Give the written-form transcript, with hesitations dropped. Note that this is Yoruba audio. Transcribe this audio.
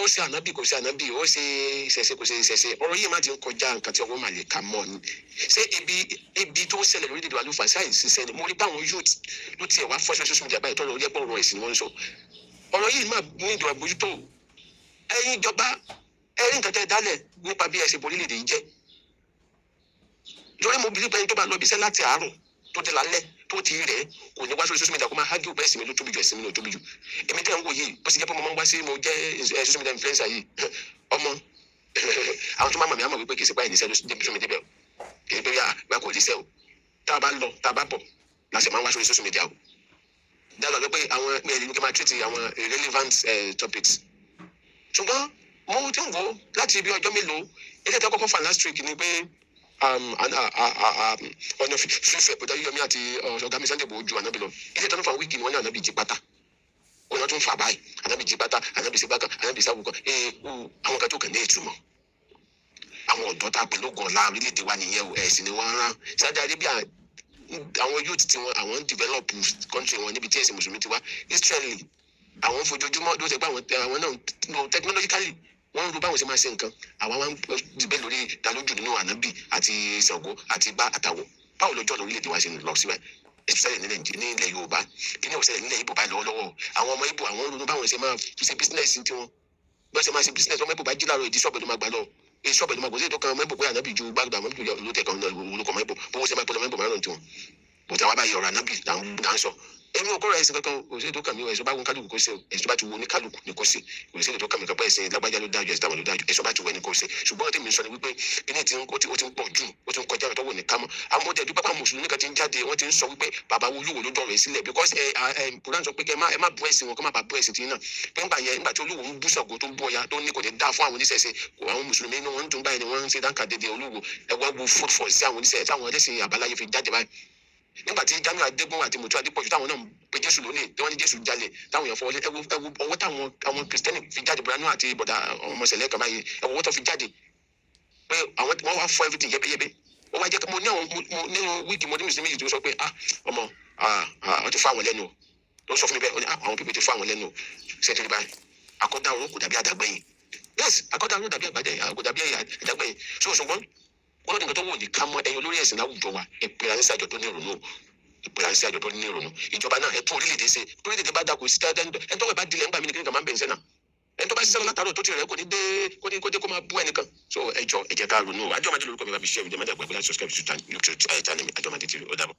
ó ṣe ànábì kò ṣe ànábì ó ṣe ìṣẹ̀ṣe kò ṣe ìṣẹ̀ṣe ọ̀rọ̀ yìí má ti ń kọjá nǹkan tí ọwọ́ mà lè kà mọ́ ni ṣé ebi tó ń ṣẹlẹ̀ lórílẹ̀-èdè wa ló fà sáì ṣiṣẹ́ ni mo rí báwọn youth ló tiẹ̀ wá fọ́ṣọ́ social media báyìí tọ́lọ́ yẹ́pọ̀ ọ̀rọ̀ ẹ̀sìn wọn ń sọ ọ̀rọ̀ yìí má ní ìdọ̀ àbójútó ẹ̀yin ìjọba ẹ̀yin nǹkan tẹ́ dálẹ̀ nípa bí ẹ ṣe borílẹ̀-èdè yìí jẹ́ lórí mo bìlí pẹ́yìn tó bá lọ bí iṣẹ́ láti àárọ̀ tó dé lálẹ́ tó ti rẹ̀ kò ní wá sórí social media kó máa hágì òpẹ́ ìsinmi ló tóbi jù ẹ̀sìn mi ló tóbi jù èmi tẹ́ ń wò yìí bó ṣe jẹ́ pé mo máa ń wá sí mo jẹ́ social media influencer yìí ọmọ àwọn tó máa mọ̀ mí á mọ̀ wípé kì í ṣe báyìí níṣẹ́ ló débi social media bẹ́ẹ̀ kì í pé yà kò níṣẹ́ o tá a bá lọ tá a bá bọ̀ láti máa ń wá sórí social media o dáàbà lọ pé àwọn ẹ̀rí ní kí n máa treat àwọn relevant topics ṣùgbọ́n mo ti ń wò láti ibi ọjọ́ mélòó ilé ìtọ́ kọ́kọ́ fà last week ni pé ọ̀nà fífẹ̀ bọ́dá yíyọmí àti ọ̀gá mi Sunday Igboho ju ànábì lọ ilé ìtọ́ nípa wíìkì ni wọ́n ní ànábì jí pátá ọ̀nà tó ń fà báyìí ànábì jí pátá ànábì sí bákan ànábì sáwù kan àwọn kan tó kàn ní ìtumọ̀ àwọn ọ̀dọ́ tá a pè lóògùn ọ̀la orílẹ̀-èdè wa nìyẹn ẹ̀sìn ni wọ́n rán Saudi Arabia àwọn youth tí àwọn ń develop country wọn níbi tí ẹ̀sìn mùsùlùmí ti wá Israeli àwọn fojoojúmọ́ ló ṣe pé àwọn náà technologically wọ́n ń ro báwọn ṣe máa ṣe nǹkan àwọn wa ń dìbẹ́ lórí ìdálójú nínú ànábì àti Ṣàngó àti bá àtàwọn báwo lọ́jọ́ lórílẹ̀-èdè wa ṣe ń lọ síbẹ̀ especially ní ilẹ̀ Yorùbá kí ni òṣèlè nílẹ̀ Ìgbò bá lọ́wọ́lọ́wọ́ àwọn ọmọ Ìgbò àwọn ronú báwọn ṣe máa ṣe business tiwọn báwọn ṣe máa ṣe business ọmọ Ìgbò bá jí láàárọ̀ ìdí ṣọ́ọ̀bù ló máa gbà lọ ṣọ́ọ̀bù ló máa gbọ́ sí ètò kan ọmọ Ìgbò pé ànábì ju gbàgbà ọmọ Ìgbò ló tẹ̀ kan olùkọ́ ọmọ Ìgbò bó ṣe máa pọ̀ ọmọ Ìgbò márùn-ún tiwọn bùtà wá báyìí ọ̀rọ̀ ànábì là ń sọ èmi ò kọ́ra ẹ̀sìn kankan òṣèlú tó kàn mí ẹ̀sùn bá wọn kálukú kó ṣe ẹ̀sùn bá ti wo ní kálukú ní kó ṣe òṣèlú tó kàn mí kápẹ́ ẹ̀sìn lágbájá ló dájú ẹ̀sìn táwọn ló dájú ẹ̀sùn bá ti wọ ẹni kó ṣe ṣùgbọ́n tèmi sọ ni wípé kíní tí ó ti ń pọ̀ jù ó ti ń kọjá ọ̀tọ̀ wò ní kámọ́ àwọn ọdẹ bí pápá mùsùlùmí kan ti ń jáde wọ́n ti ń sọ wípé bàbá Olúwo ló dọ̀rọ̀ sílẹ̀ because Quran sọ pé ẹ má bú ẹ̀sìn wọn kó má bàa bú ẹ̀sìn tí náà pé ńgbà yẹn ńgbà tí Olúwo ń bú Ṣàngó tó ń bú Ọya tó ní kò ní dá fún àwọn oníṣẹ̀ṣe àwọn mùsùlùmí inú wọn ń dùn báyìí ni wọ́n ń ṣe dáńkà dédé Olúwo ẹ̀wọ́n wo food for sí àwọn oníṣẹ̀ṣe táwọn ẹlẹ́sìn àbáláyé fi jáde báyìí nígbà tí Jamiu Adégún àti Mùtú Adépọ̀jù táwọn náà pe Jésù lónìí tí wọ́n ní Jésù jalè táwọn èèyàn fọwọ́lé ẹwọ ọwọ́ táwọn Kristẹni fi jáde Bùránù àti bọ̀dà ọmọọ̀sẹ̀lẹ̀ kan báyìí ẹwọ ọwọ́ tó fi jáde pé àwọn wọ́n wá fọ everything yẹ́bẹ́yẹ́bẹ́ ó wá jẹ́ kí mo nínú wíìkì mo ní mùsùlùmí yìí tó sọ pé ọmọ ọ ti fọ àwọn lẹ́nu ló sọ fún mi bẹ́ẹ̀ ó ní àwọn pípé ti fọ àwọn lẹ́nu ṣètìlí báyìí akọ́dá ọ̀run kò dàbí àdàgbẹ̀yìn yes akọ́dá ọ̀run dàbí àdàgbẹ̀yìn ṣùgbọ́n wọ́n ní nǹkan tó wò ní ká mọ́ ẹyin olórí ẹ̀sìn láwùjọ wa ìpìlẹ̀ àti àjọ tó ní ìrònú ìjọba náà ẹ̀tún orílẹ̀-èdè ṣe orílẹ̀-èdè bá dàkú sí ẹni tó wẹ̀ bá dilẹ̀ ńgbà mí ní kíni kan máa ń bẹ̀ ń sẹ́nà ẹni tó bá ṣiṣẹ́ látàrọ̀ tó ti rẹ̀ kò ní dé kó máa bú ẹnìkan so ẹ jẹ́ ká ronú àjọ máa dé lórúkọ mi bá fi ṣe ẹ̀rù jẹ́ máa dàgbà pé láti subscribe to channel mi àjọ máa dé tìrì ó dàbọ̀.